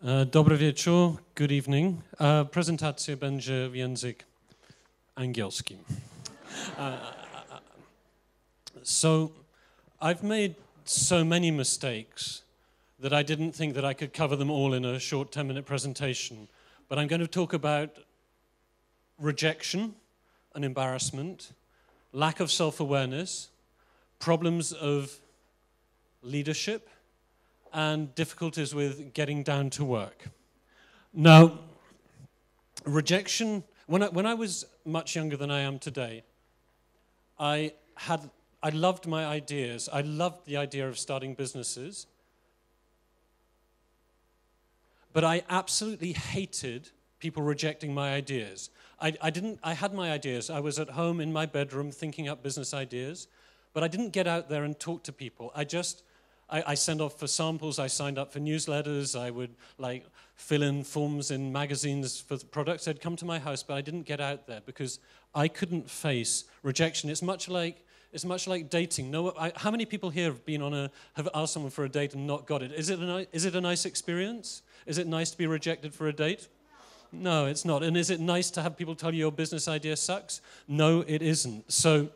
Dobry wieczór, good evening. Prezentacja będzie w języku angielskim. So, I've made so many mistakes that I didn't think that I could cover them all in a short 10-minute presentation. But I'm going to talk about rejection and embarrassment, lack of self-awareness, problems of leadership, and difficulties with getting down to work. Now, rejection, when I was much younger than I am today, I loved my ideas. I loved the idea of starting businesses. But I absolutely hated people rejecting my ideas. I had my ideas. I was at home in my bedroom thinking up business ideas, but I didn't get out there and talk to people. I sent off for samples, I signed up for newsletters, I would fill in forms in magazines for products. They'd come to my house, but I didn't get out there because I couldn't face rejection. It's much like dating. How many people here have asked someone for a date and not got it? Is it a nice experience? Is it nice to be rejected for a date? No, it's not. And is it nice to have people tell you your business idea sucks? No, it isn't. So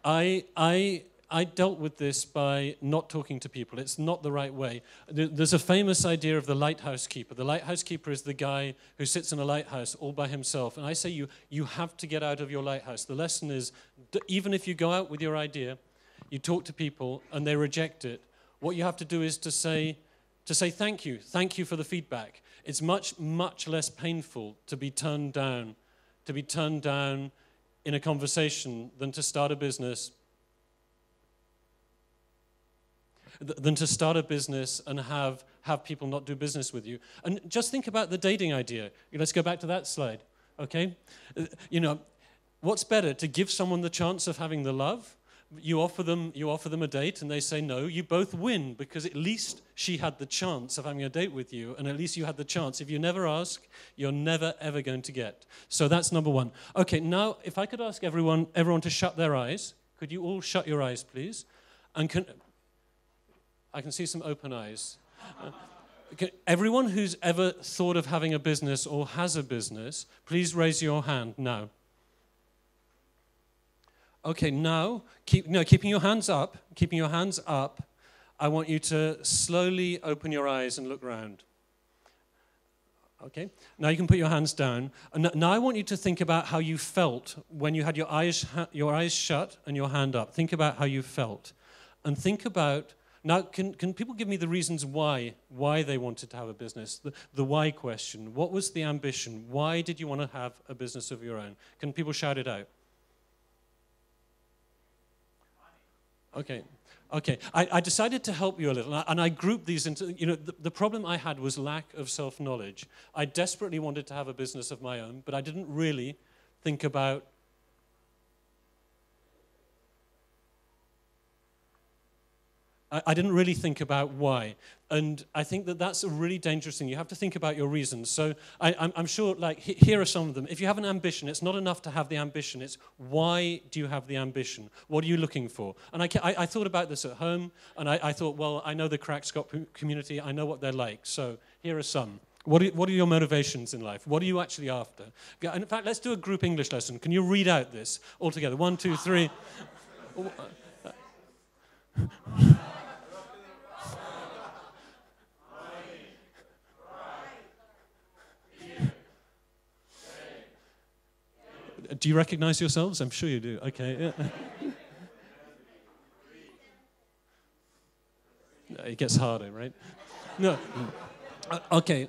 I dealt with this by not talking to people. It's not the right way. There's a famous idea of the lighthouse keeper. The lighthouse keeper is the guy who sits in a lighthouse all by himself. And I say you have to get out of your lighthouse. The lesson is, even if you go out with your idea, you talk to people and they reject it, what you have to do is to say thank you for the feedback. It's much, much less painful to be turned down in a conversation than to start a business and have people not do business with you. And just think about the dating idea. Let's go back to that slide, okay? What's better, to give someone the chance of having the love? You offer them a date and they say no, you both win because at least she had the chance of having a date with you and at least you had the chance. If you never ask, you're never ever going to get. So that's number one. Okay, now if I could ask everyone to shut their eyes. Could you all shut your eyes, please? And I can see some open eyes. Everyone who's ever thought of having a business or has a business, please raise your hand now. Okay, now, keeping your hands up, I want you to slowly open your eyes and look around. Okay, now you can put your hands down. And now I want you to think about how you felt when you had your eyes shut and your hand up. Think about how you felt. And think about, now can people give me the reasons why they wanted to have a business? The why question. What was the ambition? Why did you want to have a business of your own? Can people shout it out? Okay. I decided to help you a little, and I grouped these into, the problem I had was lack of self-knowledge. I desperately wanted to have a business of my own, but I didn't really think about why. And I think that's a really dangerous thing. You have to think about your reasons. So I'm sure, here are some of them. If you have an ambition, it's not enough to have the ambition. It's why do you have the ambition? What are you looking for? And I thought about this at home, and I thought, well, I know the KrakSpot community. I know what they're like. So here are some. What are your motivations in life? What are you actually after? And in fact, let's do a group English lesson. Can you read out this all together? 1, 2, 3. Do you recognize yourselves? I'm sure you do. Okay. Yeah. It gets harder, right? No. Okay.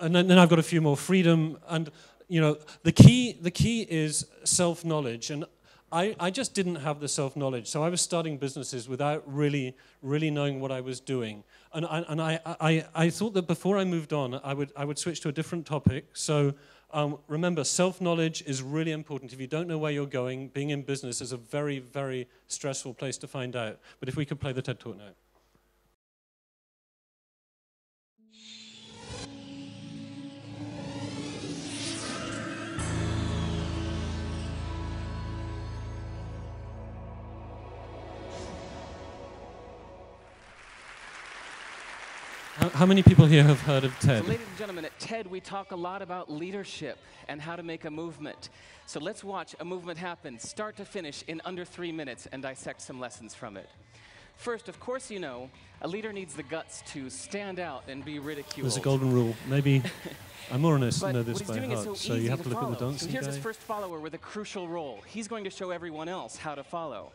And then I've got a few more. Freedom, and the key is self-knowledge. And I just didn't have the self-knowledge, so I was starting businesses without really knowing what I was doing. And I thought that before I moved on, I would switch to a different topic. So. Remember, self-knowledge is really important. If you don't know where you're going, being in business is a very, very stressful place to find out. But if we could play the TED Talk now. How many people here have heard of TED? So, ladies and gentlemen, at TED we talk a lot about leadership and how to make a movement. So let's watch a movement happen, start to finish, in under 3 minutes and dissect some lessons from it. First, of course, you know, a leader needs the guts to stand out and be ridiculed. There's a golden rule. Maybe I'm more honest to know this what he's by doing heart. is So you have to look at the follow. dancing So here's guy. his first follower with a crucial role. He's going to show everyone else how to follow.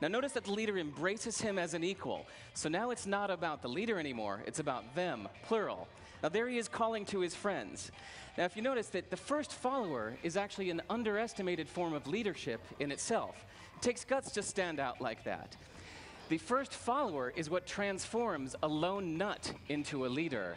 Now notice that the leader embraces him as an equal. So now it's not about the leader anymore, it's about them, plural. Now there he is calling to his friends. Now if you notice that the first follower is actually an underestimated form of leadership in itself. It takes guts to stand out like that. The first follower is what transforms a lone nut into a leader.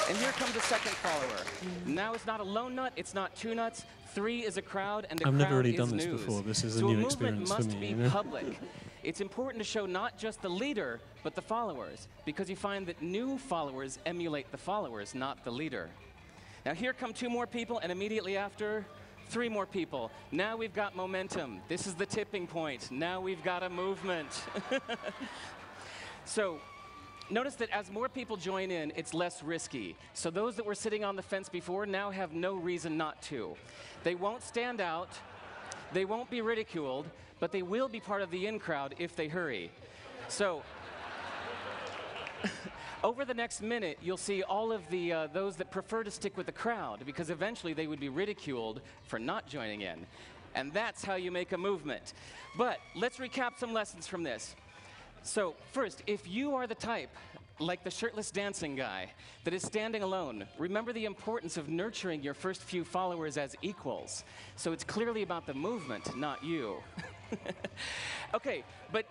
And here comes the second follower. Now it's not a lone nut, it's not two nuts, 3 is a crowd, and the crowd is news. I've never really done this before. This is a new experience for me. So a movement must be public. It's important to show not just the leader, but the followers, because you find that new followers emulate the followers, not the leader. Now here come 2 more people, and immediately after, 3 more people. Now we've got momentum. This is the tipping point. Now we've got a movement. So, notice that as more people join in, it's less risky. So those that were sitting on the fence before now have no reason not to. They won't stand out, they won't be ridiculed, but they will be part of the in crowd if they hurry. So, over the next minute, you'll see all of the those that prefer to stick with the crowd, because eventually they would be ridiculed for not joining in. And that's how you make a movement. But let's recap some lessons from this. So first, if you are the type, like the shirtless dancing guy, that is standing alone, remember the importance of nurturing your first few followers as equals. So it's clearly about the movement, not you. Okay, but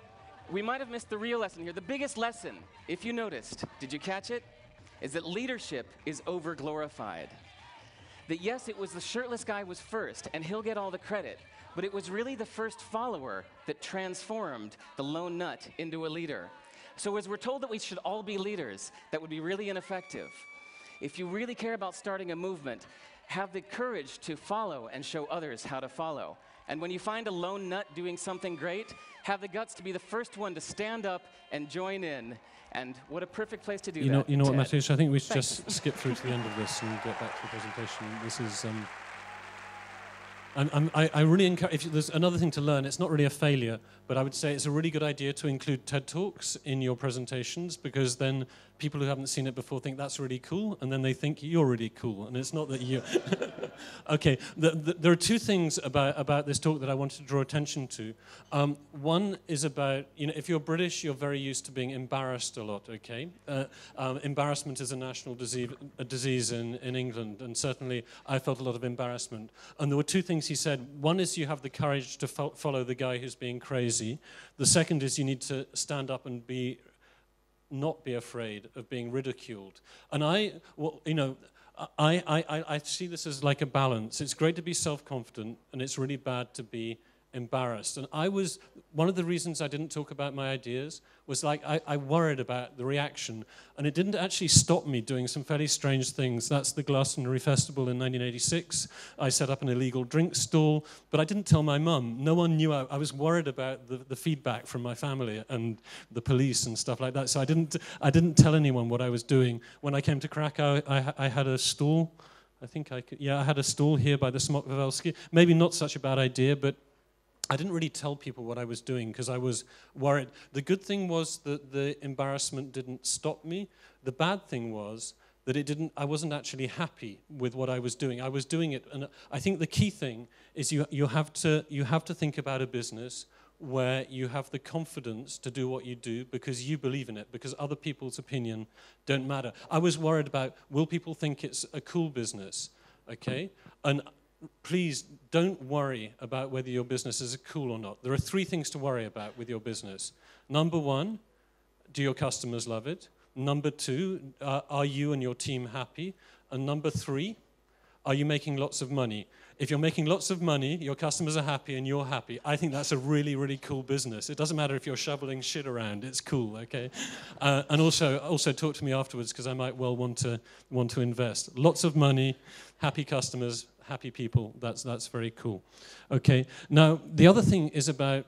we might have missed the real lesson here. The biggest lesson, if you noticed, did you catch it? Is that leadership is over-glorified. That yes, it was the shirtless guy was first, and he'll get all the credit, but it was really the first follower that transformed the lone nut into a leader. So as we're told that we should all be leaders, that would be really ineffective. If you really care about starting a movement, have the courage to follow and show others how to follow. And when you find a lone nut doing something great, have the guts to be the first one to stand up and join in. And what a perfect place to do that. You know what, Mateusz? I think we should just skip through to the end of this and get back to the presentation. This is... I really encourage, if there's another thing to learn, it's not really a failure, but I would say it's a really good idea to include TED Talks in your presentations, because then people who haven't seen it before think that's really cool, and then they think you're really cool, and it's not that you... Okay, there are 2 things about this talk that I wanted to draw attention to. One is about, you know, if you're British, you're very used to being embarrassed a lot, okay? Embarrassment is a national disease in England, and certainly I felt a lot of embarrassment. And there were 2 things he said. One is you have the courage to follow the guy who's being crazy. The second is you need to stand up and not be afraid of being ridiculed. And I see this as like a balance. It's great to be self-confident, and it's really bad to be embarrassed. And one of the reasons I didn't talk about my ideas was like I worried about the reaction, and it didn't actually stop me doing some fairly strange things. That's the Glastonbury Festival in 1986. I set up an illegal drink stall, but I didn't tell my mum. No one knew. I was worried about the feedback from my family and the police and stuff like that. So I didn't tell anyone what I was doing. When I came to Krakow, I had a stall. I had a stall here by the Smok Wawelski. Maybe not such a bad idea, but I didn't really tell people what I was doing because I was worried. The good thing was that the embarrassment didn't stop me. The bad thing was that I wasn't actually happy with what I was doing. I was doing it, and I think the key thing is you have to think about a business where you have the confidence to do what you do because you believe in it, because other people's opinion don't matter. I was worried about, will people think it's a cool business, okay? And please don't worry about whether your business is cool or not. There are 3 things to worry about with your business. Number 1, do your customers love it? Number 2, are you and your team happy? And number 3, are you making lots of money? If you're making lots of money, your customers are happy and you're happy. I think that's a really, really cool business. It doesn't matter if you're shoveling shit around. It's cool, okay? And also talk to me afterwards because I might well want to invest. Lots of money, happy customers, happy people. That's very cool. Okay. Now the other thing is about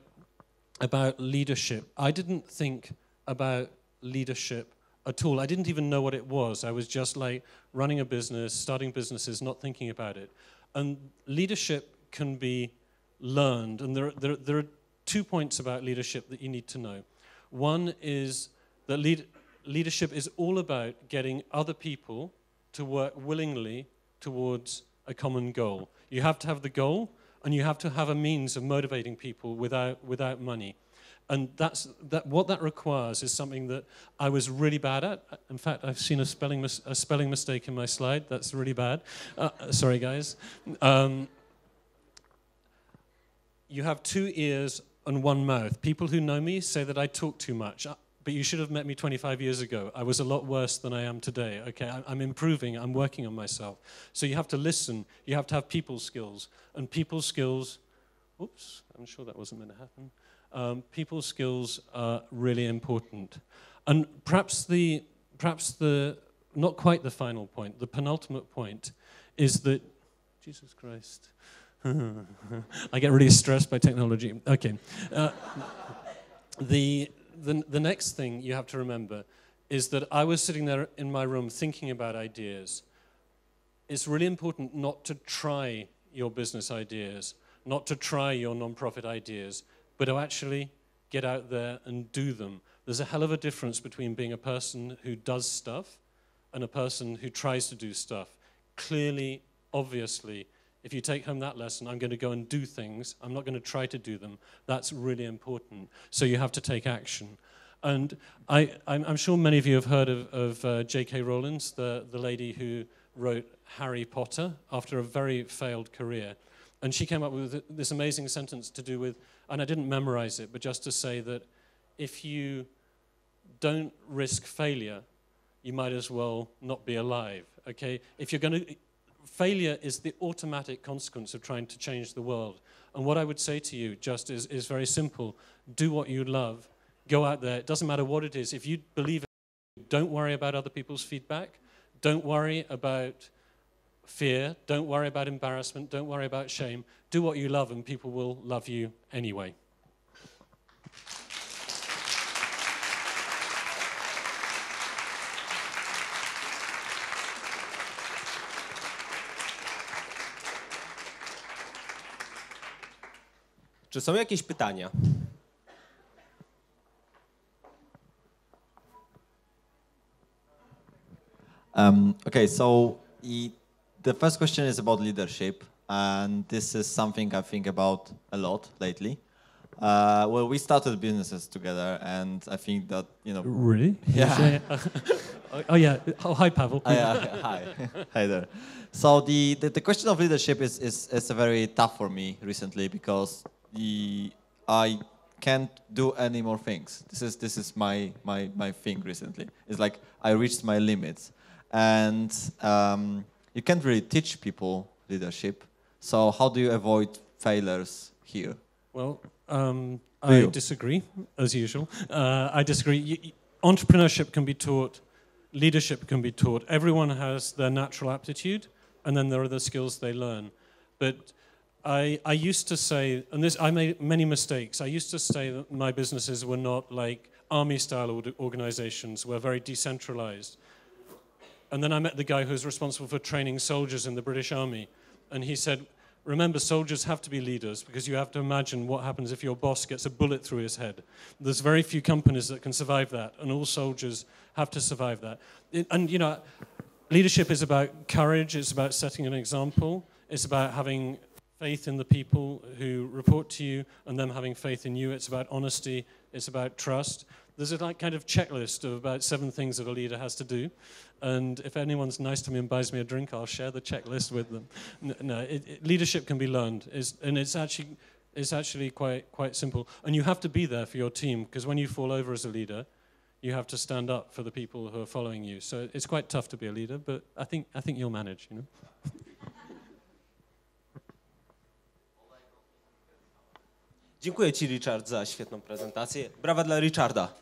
about leadership. I didn't think about leadership at all. I didn't even know what it was. I was just like running a business, starting businesses, not thinking about it. And leadership can be learned. And there are 2 points about leadership that you need to know. One is that leadership is all about getting other people to work willingly towards a common goal. You have to have the goal, and you have to have a means of motivating people without money. And what that requires is something that I was really bad at. In fact, I've seen a spelling mistake in my slide. That's really bad. Sorry, guys. You have 2 ears and 1 mouth. People who know me say that I talk too much. But you should have met me 25 years ago. I was a lot worse than I am today. Okay, I'm improving. I'm working on myself. So you have to listen. You have to have people skills. And people skills, oops, I'm sure that wasn't meant to happen. People skills are really important. And perhaps the not quite the final point, the penultimate point is that, Jesus Christ, I get really stressed by technology. Okay. The next thing you have to remember is that I was sitting there in my room thinking about ideas. It's really important not to try your business ideas, not to try your non-profit ideas, but to actually get out there and do them. There's a hell of a difference between being a person who does stuff and a person who tries to do stuff. Clearly, obviously, if you take home that lesson, I'm going to go and do things. I'm not going to try to do them. That's really important. So you have to take action. And I'm sure many of you have heard of J.K. Rowling, the lady who wrote Harry Potter after a very failed career. And she came up with this amazing sentence to do with, and I didn't memorize it, but just to say that if you don't risk failure, you might as well not be alive, okay? If you're going to... Failure is the automatic consequence of trying to change the world. And what I would say to you just is very simple. Do what you love. Go out there. It doesn't matter what it is. If you believe it, don't worry about other people's feedback. Don't worry about fear. Don't worry about embarrassment. Don't worry about shame. Do what you love and people will love you anyway. Czy są jakieś pytania? Okay, so the first question is about leadership, and this is something I think about a lot lately. Well, we started businesses together, and I think that, you know... Really? Yeah. Oh, yeah. Oh, hi, Pavel. Yeah, hi. Hi there. So the question of leadership is very tough for me recently, because I can't do any more things. This is my thing recently. It's like I reached my limits, and you can't really teach people leadership. So how do you avoid failures here? Well, I disagree, as usual. I disagree. Entrepreneurship can be taught. Leadership can be taught. Everyone has their natural aptitude, and then there are the skills they learn. But I used to say, and I made many mistakes. I used to say that my businesses were not like army-style organizations, were very decentralized. And then I met the guy who's responsible for training soldiers in the British Army, and he said, remember, soldiers have to be leaders, because you have to imagine what happens if your boss gets a bullet through his head. There's very few companies that can survive that, and all soldiers have to survive that. And, you know, leadership is about courage, it's about setting an example, it's about having faith in the people who report to you and them having faith in you. It's about honesty. It's about trust. There's a kind of checklist of about 7 things that a leader has to do. And if anyone's nice to me and buys me a drink, I'll share the checklist with them. Leadership can be learned. It's actually quite simple. And you have to be there for your team, because when you fall over as a leader, you have to stand up for the people who are following you. So it's quite tough to be a leader, but I think you'll manage, you know. Dziękuję Ci, Richard, za świetną prezentację. Brawa dla Richarda.